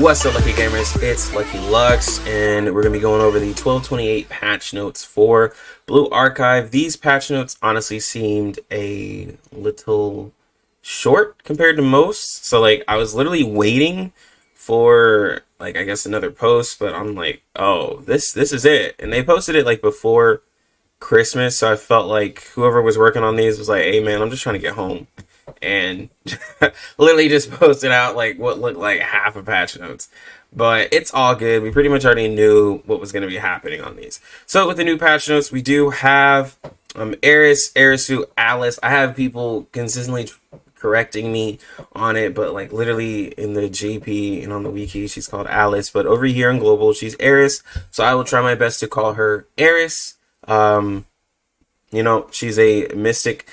What's up, Lucky Gamers? It's Lucky Lux, and we're going to be going over the 12.28 patch notes for Blue Archive. These patch notes honestly seemed a little short compared to most. So, like, I was literally waiting for, like, I guess another post, but I'm like, oh, this is it. And they posted it, like, before Christmas, so I felt like whoever was working on these was like, hey, man, I'm just trying to get home. And literally just posted out like what looked like half a patch notes, but it's all good. We pretty much already knew what was going to be happening on these. So with the new patch notes, we do have Eris, Erisu, Alice. I have people consistently correcting me on it, but like literally in the JP and on the wiki she's called Alice, but over here in global she's Eris, so I will try my best to call her Eris. She's a mystic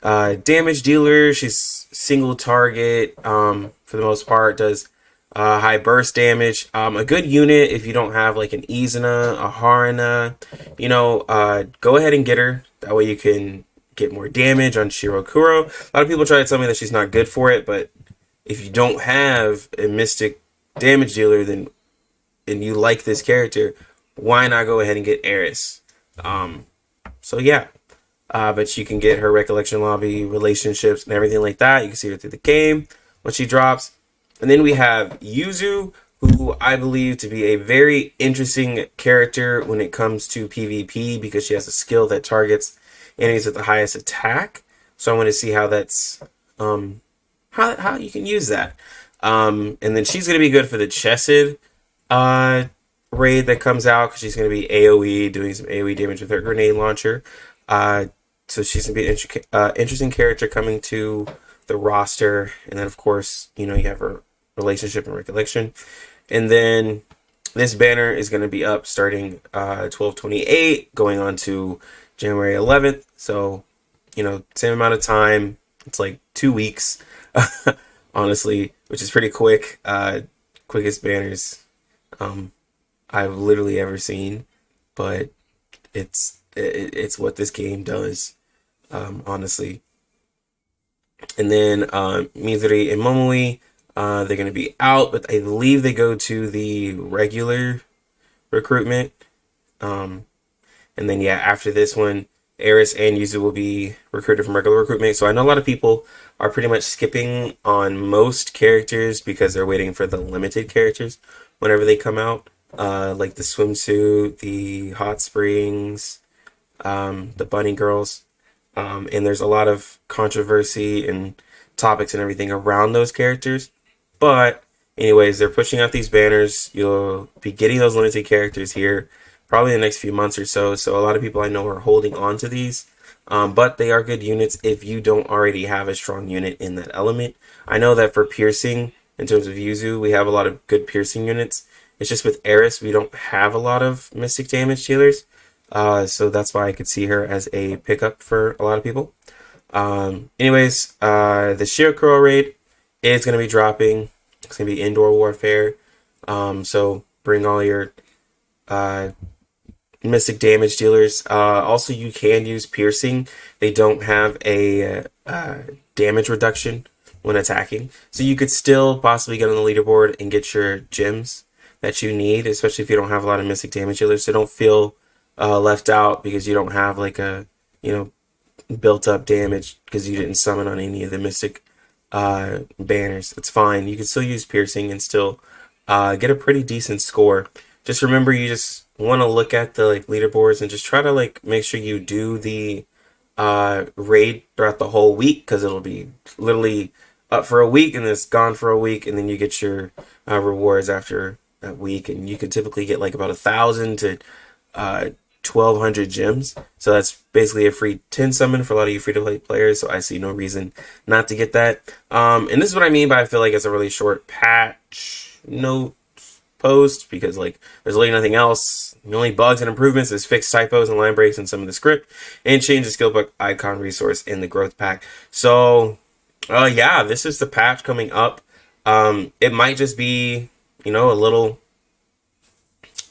damage dealer. She's single target for the most part, does high burst damage. A good unit if you don't have like an Izuna, a Haruna, go ahead and get her. That way you can get more damage on Shirokuro. A lot of people try to tell me that she's not good for it, but if you don't have a mystic damage dealer and you like this character, why not go ahead and get Eris? So yeah. But you can get her recollection lobby, relationships, and everything like that. You can see her through the game when she drops. And then we have Yuzu, who I believe to be a very interesting character when it comes to PvP, because she has a skill that targets enemies with the highest attack. So I want to see how that's how you can use that. And then she's going to be good for the Chesed raid that comes out, because she's going to be AoE, doing some AoE damage with her grenade launcher. So she's going to be an interesting character coming to the roster. And then, of course, you have her relationship and recollection. And then this banner is going to be up starting 12/28, going on to January 11th. So, same amount of time. It's like 2 weeks, honestly, which is pretty quick. Quickest banners I've literally ever seen. But it's what this game does. Honestly. And then Mizuri and Momoi, they're going to be out, but I believe they go to the regular recruitment. And then, yeah, after this one, Eris and Yuzu will be recruited from regular recruitment. So I know a lot of people are pretty much skipping on most characters because they're waiting for the limited characters whenever they come out. Like the swimsuit, the hot springs, the bunny girls. And there's a lot of controversy and topics and everything around those characters. But anyways, they're pushing out these banners. You'll be getting those limited characters here probably in the next few months or so. So a lot of people I know are holding on to these. But they are good units if you don't already have a strong unit in that element. I know that for piercing, in terms of Yuzu, we have a lot of good piercing units. It's just with Eris, we don't have a lot of mystic damage dealers. So that's why I could see her as a pickup for a lot of people. Anyways, the Shirokuro raid is going to be dropping. It's going to be indoor warfare. So bring all your mystic damage dealers. Also, you can use piercing. They don't have a damage reduction when attacking. So you could still possibly get on the leaderboard and get your gems that you need, especially if you don't have a lot of mystic damage dealers. So don't feel left out because you don't have like a built up damage because you didn't summon on any of the mystic banners. It's fine. You can still use piercing and still get a pretty decent score. Just remember, you just want to look at the leaderboards and just try to make sure you do the raid throughout the whole week, because it'll be literally up for a week and then it's gone for a week, and then you get your rewards after that week, and you can typically get like about 1,000 to 1,200 gems. So that's basically a free 10 summon for a lot of you free-to-play players, so I see no reason not to get that. And this is what I mean by I feel like it's a really short patch note post, because there's really nothing else. The only bugs and improvements is fixed typos and line breaks in some of the script, and change the skill book icon resource in the growth pack. So yeah, this is the patch coming up. It might just be a little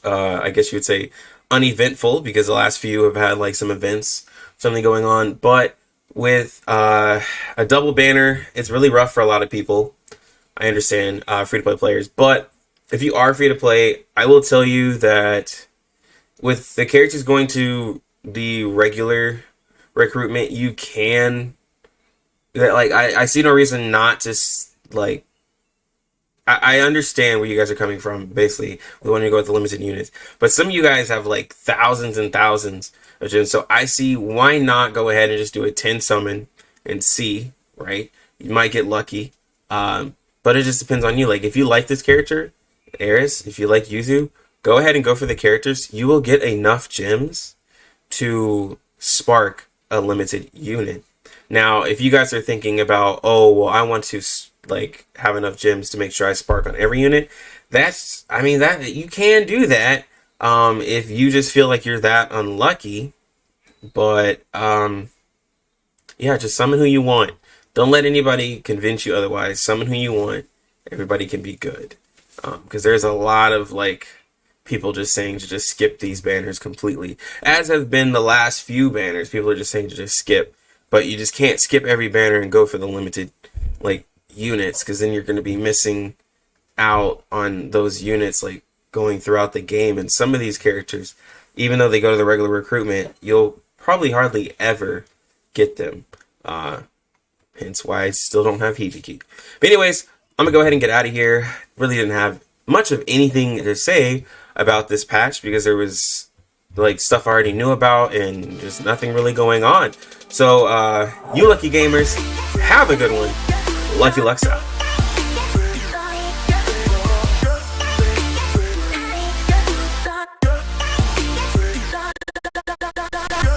I guess you would say uneventful, because the last few have had some events, something going on. But with a double banner, it's really rough for a lot of people. I understand, free-to-play players, but if you are free to play, I will tell you that with the characters going to the regular recruitment, you can, that like I see no reason not to like. I understand where you guys are coming from. Basically, we want to go with the limited units, but some of you guys have like thousands and thousands of gems. So I see why not go ahead and just do a 10 summon and see, right? You might get lucky, but it just depends on you. Like if you like this character, Eris, if you like Yuzu, go ahead and go for the characters. You will get enough gems to spark a limited unit. Now, if you guys are thinking about, oh, well, I want to like have enough gems to make sure I spark on every unit, that's, I mean, that you can do that if you just feel like you're that unlucky. But yeah, just summon who you want. Don't let anybody convince you otherwise. Summon who you want. Everybody can be good. Because there's a lot of like people just saying to just skip these banners completely, as have been the last few banners. People are just saying to just skip, but you just can't skip every banner and go for the limited like units, because then you're going to be missing out on those units like going throughout the game. And some of these characters, even though they go to the regular recruitment, you'll probably hardly ever get them. Hence why I still don't have Hibiki. But anyways, I'm gonna go ahead and get out of here. Really didn't have much of anything to say about this patch because there was like stuff I already knew about and just nothing really going on. So you lucky gamers, have a good one. Lucky Lux out.